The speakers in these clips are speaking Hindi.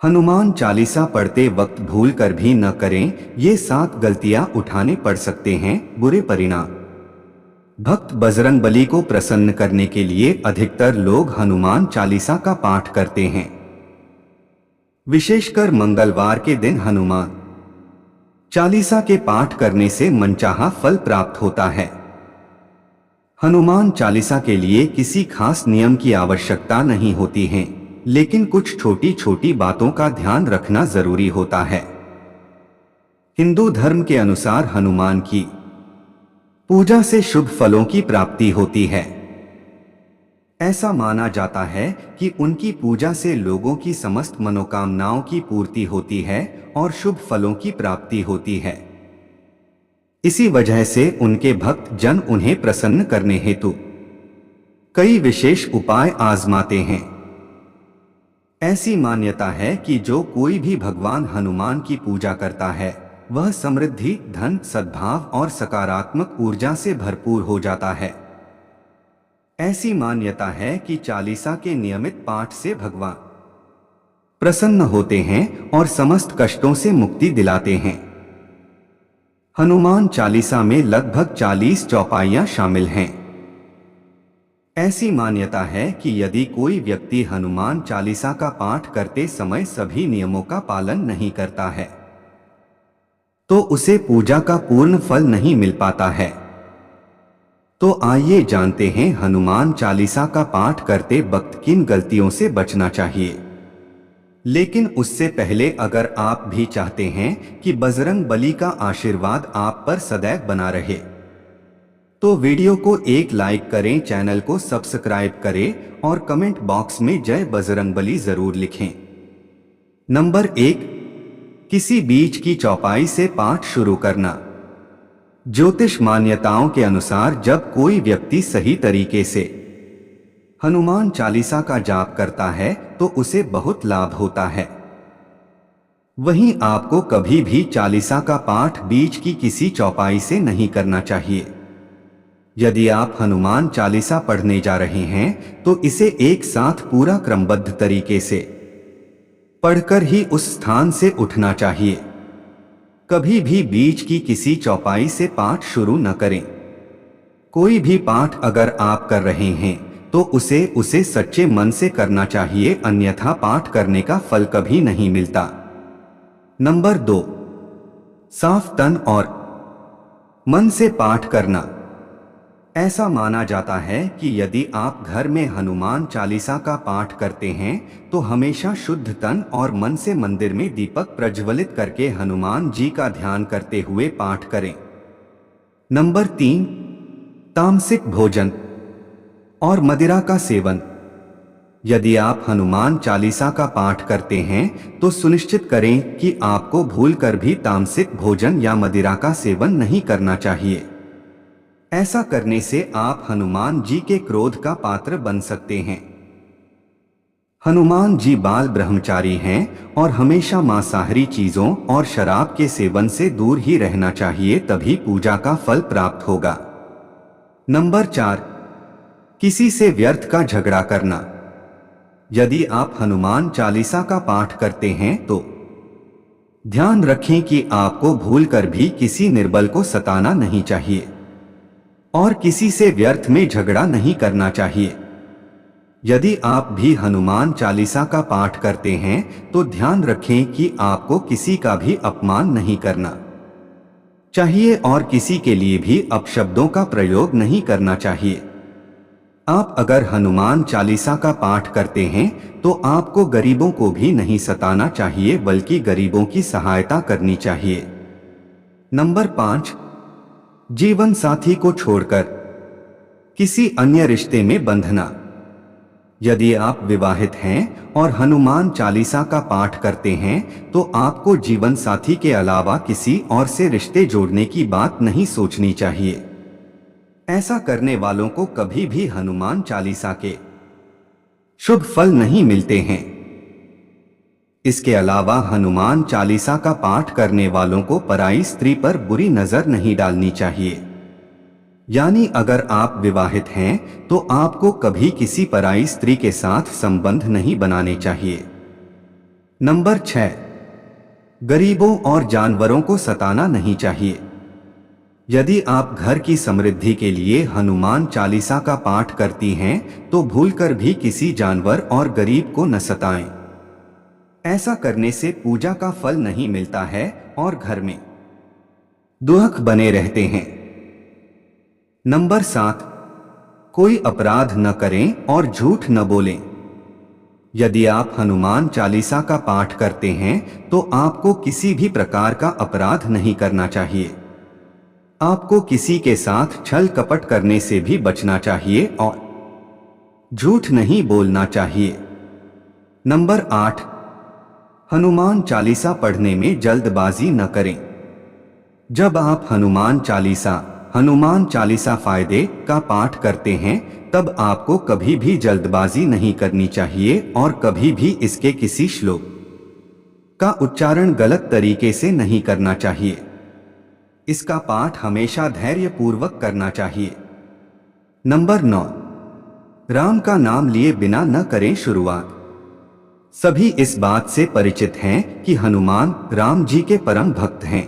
हनुमान चालीसा पढ़ते वक्त भूल कर भी न करें, ये 7 गलतियां उठाने पड़ सकते हैं बुरे परिणाम। भक्त बजरंगबली को प्रसन्न करने के लिए अधिकतर लोग हनुमान चालीसा का पाठ करते हैं। विशेषकर मंगलवार के दिन हनुमान चालीसा के पाठ करने से मनचाहा फल प्राप्त होता है। हनुमान चालीसा के लिए किसी खास नियम की आवश्यकता नहीं होती है, लेकिन कुछ छोटी छोटी बातों का ध्यान रखना जरूरी होता है। हिंदू धर्म के अनुसार हनुमान की पूजा से शुभ फलों की प्राप्ति होती है। ऐसा माना जाता है कि उनकी पूजा से लोगों की समस्त मनोकामनाओं की पूर्ति होती है और शुभ फलों की प्राप्ति होती है। इसी वजह से उनके भक्त जन उन्हें प्रसन्न करने हेतु कई विशेष उपाय आजमाते हैं। ऐसी मान्यता है कि जो कोई भी भगवान हनुमान की पूजा करता है वह समृद्धि, धन, सद्भाव और सकारात्मक ऊर्जा से भरपूर हो जाता है। ऐसी मान्यता है कि चालीसा के नियमित पाठ से भगवान प्रसन्न होते हैं और समस्त कष्टों से मुक्ति दिलाते हैं। हनुमान चालीसा में लगभग 40 चौपाइयां शामिल हैं। ऐसी मान्यता है कि यदि कोई व्यक्ति हनुमान चालीसा का पाठ करते समय सभी नियमों का पालन नहीं करता है तो उसे पूजा का पूर्ण फल नहीं मिल पाता है। तो आइए जानते हैं हनुमान चालीसा का पाठ करते वक्त किन गलतियों से बचना चाहिए। लेकिन उससे पहले अगर आप भी चाहते हैं कि बजरंग बली का आशीर्वाद आप पर सदैव बना रहे तो वीडियो को एक लाइक करें, चैनल को सब्सक्राइब करें और कमेंट बॉक्स में जय बजरंगबली जरूर लिखें। नंबर 1, किसी बीच की चौपाई से पाठ शुरू करना। ज्योतिष मान्यताओं के अनुसार जब कोई व्यक्ति सही तरीके से हनुमान चालीसा का जाप करता है तो उसे बहुत लाभ होता है। वहीं आपको कभी भी चालीसा का पाठ बीच की किसी चौपाई से नहीं करना चाहिए। यदि आप हनुमान चालीसा पढ़ने जा रहे हैं तो इसे एक साथ पूरा क्रमबद्ध तरीके से पढ़कर ही उस स्थान से उठना चाहिए। कभी भी बीच की किसी चौपाई से पाठ शुरू न करें। कोई भी पाठ अगर आप कर रहे हैं तो उसे सच्चे मन से करना चाहिए, अन्यथा पाठ करने का फल कभी नहीं मिलता। नंबर 2, साफ तन और मन से पाठ करना। ऐसा माना जाता है कि यदि आप घर में हनुमान चालीसा का पाठ करते हैं तो हमेशा शुद्ध तन और मन से मंदिर में दीपक प्रज्वलित करके हनुमान जी का ध्यान करते हुए पाठ करें। नंबर 3, तामसिक भोजन और मदिरा का सेवन। यदि आप हनुमान चालीसा का पाठ करते हैं तो सुनिश्चित करें कि आपको भूलकर भी तामसिक भोजन या मदिरा का सेवन नहीं करना चाहिए। ऐसा करने से आप हनुमान जी के क्रोध का पात्र बन सकते हैं। हनुमान जी बाल ब्रह्मचारी हैं और हमेशा मांसाहारी चीजों और शराब के सेवन से दूर ही रहना चाहिए, तभी पूजा का फल प्राप्त होगा। नंबर 4, किसी से व्यर्थ का झगड़ा करना। यदि आप हनुमान चालीसा का पाठ करते हैं तो ध्यान रखें कि आपको भूलकर भी किसी निर्बल को सताना नहीं चाहिए और किसी से व्यर्थ में झगड़ा नहीं करना चाहिए। यदि आप भी हनुमान चालीसा का पाठ करते हैं तो ध्यान रखें कि आपको किसी का भी अपमान नहीं करना चाहिए और किसी के लिए भी अपशब्दों का प्रयोग नहीं करना चाहिए। आप अगर हनुमान चालीसा का पाठ करते हैं तो आपको गरीबों को भी नहीं सताना चाहिए, बल्कि गरीबों की सहायता करनी चाहिए। नंबर 5, जीवन साथी को छोड़कर किसी अन्य रिश्ते में बंधना। यदि आप विवाहित हैं और हनुमान चालीसा का पाठ करते हैं तो आपको जीवन साथी के अलावा किसी और से रिश्ते जोड़ने की बात नहीं सोचनी चाहिए। ऐसा करने वालों को कभी भी हनुमान चालीसा के शुभ फल नहीं मिलते हैं। इसके अलावा हनुमान चालीसा का पाठ करने वालों को पराई स्त्री पर बुरी नजर नहीं डालनी चाहिए। यानी अगर आप विवाहित हैं तो आपको कभी किसी पराई स्त्री के साथ संबंध नहीं बनाने चाहिए। नंबर 6, गरीबों और जानवरों को सताना नहीं चाहिए। यदि आप घर की समृद्धि के लिए हनुमान चालीसा का पाठ करती हैं, तो भूलकर भी किसी जानवर और गरीब को न सताएं। ऐसा करने से पूजा का फल नहीं मिलता है और घर में दुख बने रहते हैं। नंबर 7, कोई अपराध न करें और झूठ न बोलें। यदि आप हनुमान चालीसा का पाठ करते हैं, तो आपको किसी भी प्रकार का अपराध नहीं करना चाहिए। आपको किसी के साथ छल कपट करने से भी बचना चाहिए और झूठ नहीं बोलना चाहिए। नंबर 8, हनुमान चालीसा पढ़ने में जल्दबाजी न करें। जब आप हनुमान चालीसा फायदे का पाठ करते हैं, तब आपको कभी भी जल्दबाजी नहीं करनी चाहिए और कभी भी इसके किसी श्लोक का उच्चारण गलत तरीके से नहीं करना चाहिए। इसका पाठ हमेशा धैर्यपूर्वक करना चाहिए। नंबर 9, राम का नाम लिए बिना न करें शुरुआत। सभी इस बात से परिचित हैं कि हनुमान राम जी के परम भक्त हैं।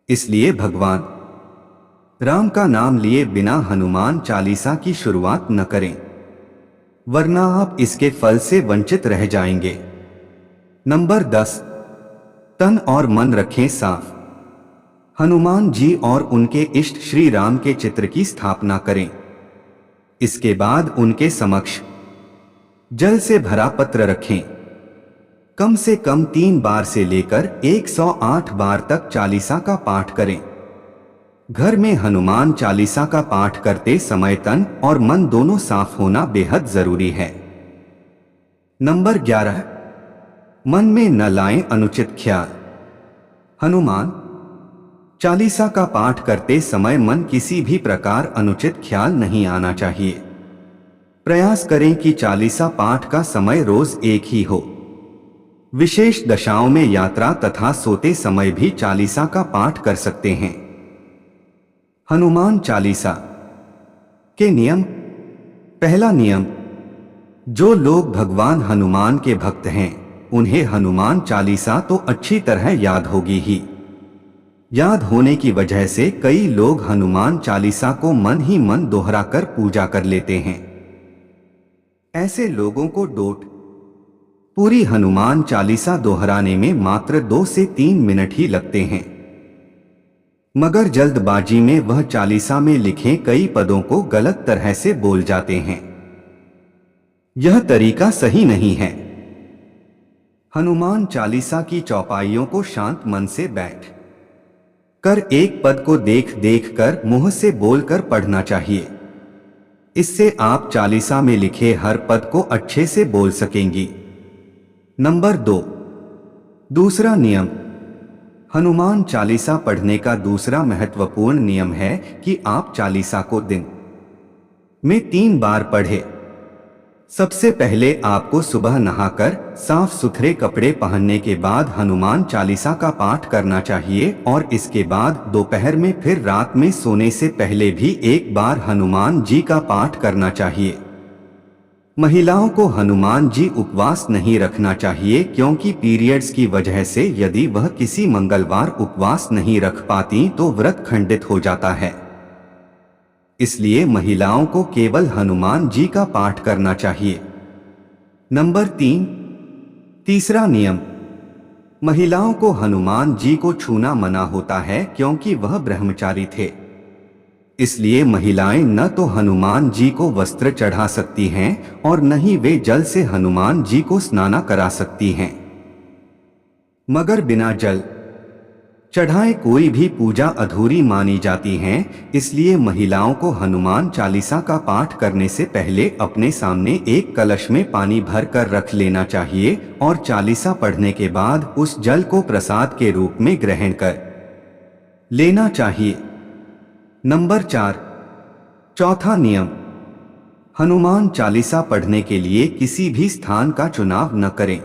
इसलिए भगवान राम का नाम लिए बिना हनुमान चालीसा की शुरुआत न करें, वरना आप इसके फल से वंचित रह जाएंगे। नंबर 10, तन और मन रखें साफ। हनुमान जी और उनके इष्ट श्री राम के चित्र की स्थापना करें। इसके बाद उनके समक्ष जल से भरा पत्र रखें। कम से कम 3 बार से लेकर 108 बार तक चालीसा का पाठ करें। घर में हनुमान चालीसा का पाठ करते समय तन और मन दोनों साफ होना बेहद जरूरी है। नंबर 11, मन में न लाएं अनुचित ख्याल। हनुमान चालीसा का पाठ करते समय मन किसी भी प्रकार अनुचित ख्याल नहीं आना चाहिए। प्रयास करें कि चालीसा पाठ का समय रोज एक ही हो। विशेष दशाओं में यात्रा तथा सोते समय भी चालीसा का पाठ कर सकते हैं। हनुमान चालीसा के नियम। पहला नियम, जो लोग भगवान हनुमान के भक्त हैं, उन्हें हनुमान चालीसा तो अच्छी तरह याद होगी ही। याद होने की वजह से कई लोग हनुमान चालीसा को मन ही मन दोहराकर पूजा कर लेते हैं। ऐसे लोगों को पूरी हनुमान चालीसा दोहराने में मात्र 2 से 3 मिनट ही लगते हैं, मगर जल्दबाजी में वह चालीसा में लिखे कई पदों को गलत तरह से बोल जाते हैं। यह तरीका सही नहीं है। हनुमान चालीसा की चौपाइयों को शांत मन से बैठ कर एक पद को देख देख कर मुंह से बोलकर पढ़ना चाहिए। इससे आप चालीसा में लिखे हर पद को अच्छे से बोल सकेंगी। नंबर 2, दूसरा नियम। हनुमान चालीसा पढ़ने का दूसरा महत्वपूर्ण नियम है कि आप चालीसा को दिन में 3 बार पढ़ें। सबसे पहले आपको सुबह नहाकर साफ सुथरे कपड़े पहनने के बाद हनुमान चालीसा का पाठ करना चाहिए और इसके बाद दोपहर में फिर रात में सोने से पहले भी एक बार हनुमान जी का पाठ करना चाहिए। महिलाओं को हनुमान जी उपवास नहीं रखना चाहिए, क्योंकि पीरियड्स की वजह से यदि वह किसी मंगलवार उपवास नहीं रख पाती तो व्रत खंडित हो जाता है। इसलिए महिलाओं को केवल हनुमान जी का पाठ करना चाहिए। नंबर 3, तीसरा नियम। महिलाओं को हनुमान जी को छूना मना होता है, क्योंकि वह ब्रह्मचारी थे। इसलिए महिलाएं न तो हनुमान जी को वस्त्र चढ़ा सकती हैं और न ही वे जल से हनुमान जी को स्नान करा सकती हैं। मगर बिना जल चढ़ाए कोई भी पूजा अधूरी मानी जाती है। इसलिए महिलाओं को हनुमान चालीसा का पाठ करने से पहले अपने सामने एक कलश में पानी भर कर रख लेना चाहिए और चालीसा पढ़ने के बाद उस जल को प्रसाद के रूप में ग्रहण कर लेना चाहिए। नंबर 4, चौथा नियम। हनुमान चालीसा पढ़ने के लिए किसी भी स्थान का चुनाव न करें।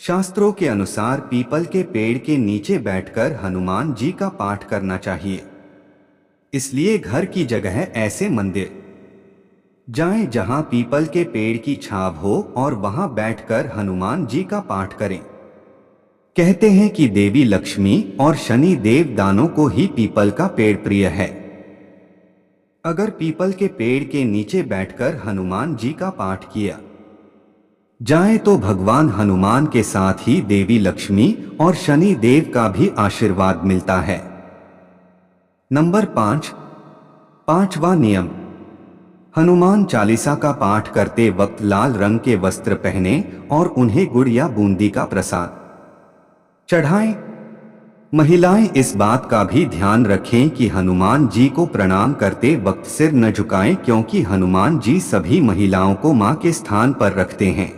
शास्त्रों के अनुसार पीपल के पेड़ के नीचे बैठकर हनुमान जी का पाठ करना चाहिए। इसलिए घर की जगह ऐसे मंदिर जाएं जहां पीपल के पेड़ की छाव हो और वहां बैठकर हनुमान जी का पाठ करें। कहते हैं कि देवी लक्ष्मी और शनि देव दानों को ही पीपल का पेड़ प्रिय है। अगर पीपल के पेड़ के नीचे बैठकर हनुमान जी का पाठ किया जाए तो भगवान हनुमान के साथ ही देवी लक्ष्मी और शनि देव का भी आशीर्वाद मिलता है। नंबर 5, पांचवा नियम। हनुमान चालीसा का पाठ करते वक्त लाल रंग के वस्त्र पहने और उन्हें गुड़ या बूंदी का प्रसाद चढ़ाएं। महिलाएं इस बात का भी ध्यान रखें कि हनुमान जी को प्रणाम करते वक्त सिर न झुकाएं, क्योंकि हनुमान जी सभी महिलाओं को मां के स्थान पर रखते हैं।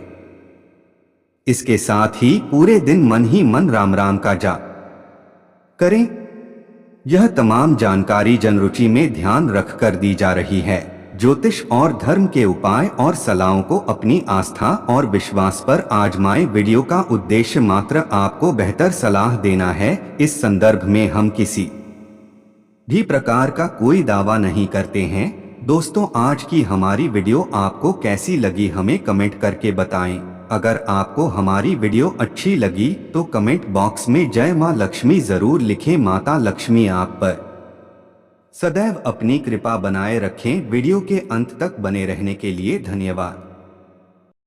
इसके साथ ही पूरे दिन मन ही मन राम राम का जाप करें। यह तमाम जानकारी जनरुचि में ध्यान रखकर दी जा रही है। ज्योतिष और धर्म के उपाय और सलाहों को अपनी आस्था और विश्वास पर आजमाएं। वीडियो का उद्देश्य मात्र आपको बेहतर सलाह देना है। इस संदर्भ में हम किसी भी प्रकार का कोई दावा नहीं करते हैं। दोस्तों, आज की हमारी वीडियो आपको कैसी लगी हमें कमेंट करके बताएं। अगर आपको हमारी वीडियो अच्छी लगी तो कमेंट बॉक्स में जय मां लक्ष्मी जरूर लिखें। माता लक्ष्मी आप पर सदैव अपनी कृपा बनाए रखें। वीडियो के अंत तक बने रहने के लिए धन्यवाद।